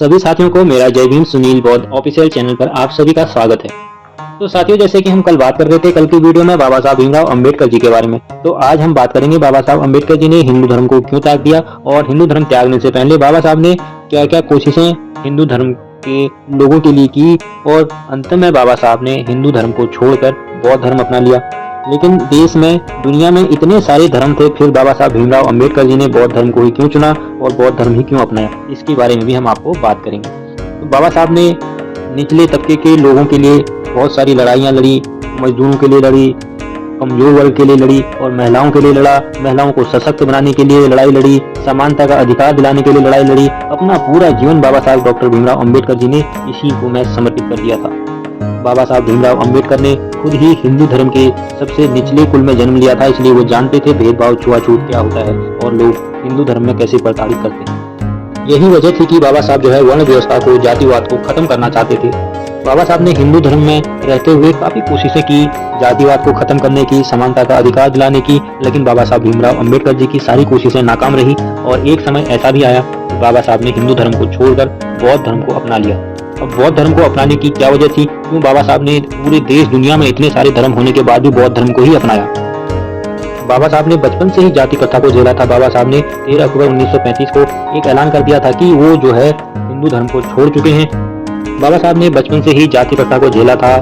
सभी साथियों को मेरा जय भीम सुनील बौद्ध ऑफिशियल चैनल पर आप सभी का स्वागत है। तो साथियों, जैसे कि हम कल बात कर रहे थे कल की वीडियो में बाबा साहब भीमराव अंबेडकर जी के बारे में, तो आज हम बात करेंगे बाबा साहब अंबेडकर जी ने हिंदू धर्म को क्यों त्याग दिया और हिंदू धर्म त्यागने से पहले बाबा साहब ने क्या क्या कोशिशें हिंदू धर्म के लोगों के लिए की और अंत में बाबा साहब ने हिंदू धर्म को छोड़कर बौद्ध धर्म अपना लिया। लेकिन देश में दुनिया में इतने सारे धर्म थे, फिर बाबा साहब भीमराव अंबेडकर जी ने बौद्ध धर्म को ही क्यों चुना और बौद्ध धर्म ही क्यों अपनाया, इसके बारे में भी हम आपको बात करेंगे। तो बाबा साहब ने निचले तबके के लोगों के लिए बहुत सारी लड़ाइयाँ लड़ी, मजदूरों के लिए लड़ी, कमजोर वर्ग के लिए लड़ी और महिलाओं के लिए लड़ा, महिलाओं को सशक्त बनाने के लिए लड़ाई लड़ी, समानता का अधिकार दिलाने के लिए लड़ाई लड़ी। अपना पूरा जीवन बाबा साहब डॉक्टर भीमराव अंबेडकर जी ने इसी को मैं समर्पित कर दिया था। बाबा साहब भीमराव अंबेडकर ने खुद ही हिंदू धर्म के सबसे निचले कुल में जन्म लिया था, इसलिए वो जानते थे भेदभाव छुआछूत क्या होता है और लोग हिंदू धर्म में कैसे प्रताड़ित करते हैं। यही वजह थी कि बाबा साहब जो है वर्ण व्यवस्था को, जातिवाद को खत्म करना चाहते थे। बाबा साहब ने हिंदू धर्म में रहते हुए काफी कोशिशें की, जातिवाद को खत्म करने की, समानता का अधिकार दिलाने की, लेकिन बाबा साहब भीमराव अंबेडकर जी की सारी कोशिशें नाकाम रही और एक समय ऐसा भी आया कि बाबा साहब ने हिंदू धर्म को छोड़कर बौद्ध धर्म को अपना लिया। अब बौद्ध धर्म को अपनाने की क्या वजह थी, क्यों बाबा साहब ने पूरे देश दुनिया में इतने सारे धर्म होने के बाद भी बौद्ध धर्म को ही अपनाया? बाबा साहब ने बचपन से ही जाति प्रथा को झेला था। बाबा साहब ने 13 अक्टूबर 1935 को एक ऐलान कर दिया था कि वो जो है हिंदू धर्म को छोड़ चुके हैं। बाबा साहब ने बचपन से ही जाति प्रथा को झेला था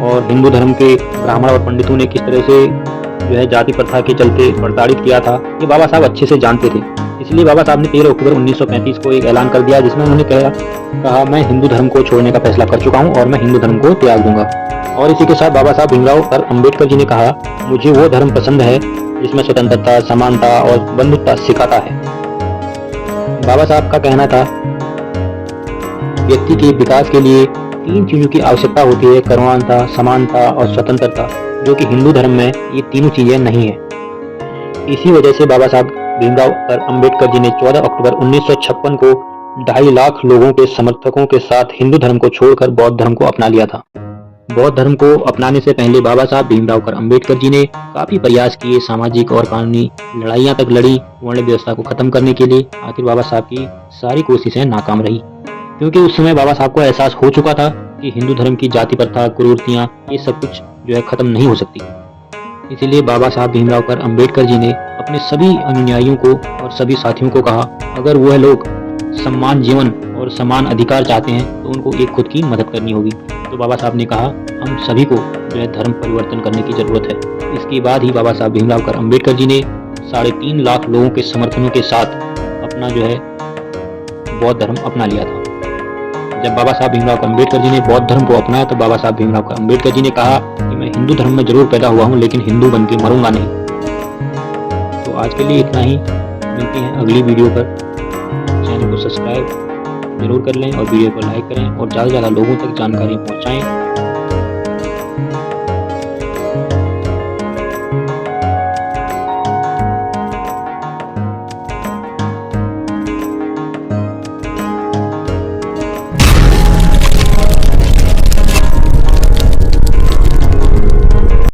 और हिंदू धर्म के ब्राह्मण और पंडितों ने किस तरह से जो है जाति प्रथा के चलते प्रताड़ित किया था, ये बाबा साहब अच्छे से जानते थे। इसलिए बाबा साहब ने 13 अक्टूबर 1935 को एक ऐलान कर दिया जिसमें उन्होंने कहा मैं हिंदू धर्म को छोड़ने का फैसला कर चुका हूँ और मैं हिंदू धर्म को त्याग दूंगा। और इसी के साथ बाबा साहब भीमराव अंबेडकर जी ने कहा मुझे वो धर्म पसंद है जिसमें स्वतंत्रता, समानता और बंधुत्व सिखाता है। बाबा साहब का कहना था व्यक्ति के विकास के लिए 3 चीजों की आवश्यकता होती है, करुणाता, समानता और स्वतंत्रता, जो कि हिंदू धर्म में ये तीनों चीजें नहीं है। इसी वजह से बाबा साहब भीमराव अंबेडकर जी ने 14 अक्टूबर 1956 को 2.5 लाख लोगों के समर्थकों के साथ हिंदू धर्म को छोड़कर बौद्ध धर्म को अपना लिया था। बौद्ध धर्म को अपनाने से पहले बाबा साहब भीमराव अंबेडकर जी ने काफी प्रयास किए, सामाजिक और कानूनी लड़ाइयां तक लड़ी वर्ण व्यवस्था को खत्म करने के लिए। आखिर बाबा साहब की सारी कोशिशें नाकाम रही, क्योंकि उस समय बाबा साहब को एहसास हो चुका था कि हिंदू धर्म की जाति प्रथा, कुरीतियां, ये सब कुछ जो है खत्म नहीं हो सकती। इसीलिए बाबा साहब भीमराव अंबेडकर जी ने अपने सभी अनुयायियों को और सभी साथियों को कहा अगर वह लोग सम्मान जीवन और समान अधिकार चाहते हैं तो उनको एक खुद की मदद करनी होगी। तो बाबा साहब ने कहा हम सभी को जो है धर्म परिवर्तन करने की जरूरत है। इसके बाद ही बाबा साहब भीमराव अंबेडकर जी ने 3.5 लाख लोगों के समर्थनों के साथ अपना जो है बौद्ध धर्म अपना लिया था। जब बाबा साहब भीमराव अंबेडकर जी ने बौद्ध धर्म को अपनाया तो बाबा साहब भीमराव अंबेडकर जी ने कहा कि मैं हिंदू धर्म में जरूर पैदा हुआ हूँ लेकिन हिंदू बन के मरूंगा नहीं। तो आज के लिए इतना ही, मिलते हैं अगली वीडियो पर। चैनल को सब्सक्राइब जरूर कर लें और वीडियो को लाइक करें और ज़्यादा से ज़्यादा लोगों तक जानकारी पहुँचाएं।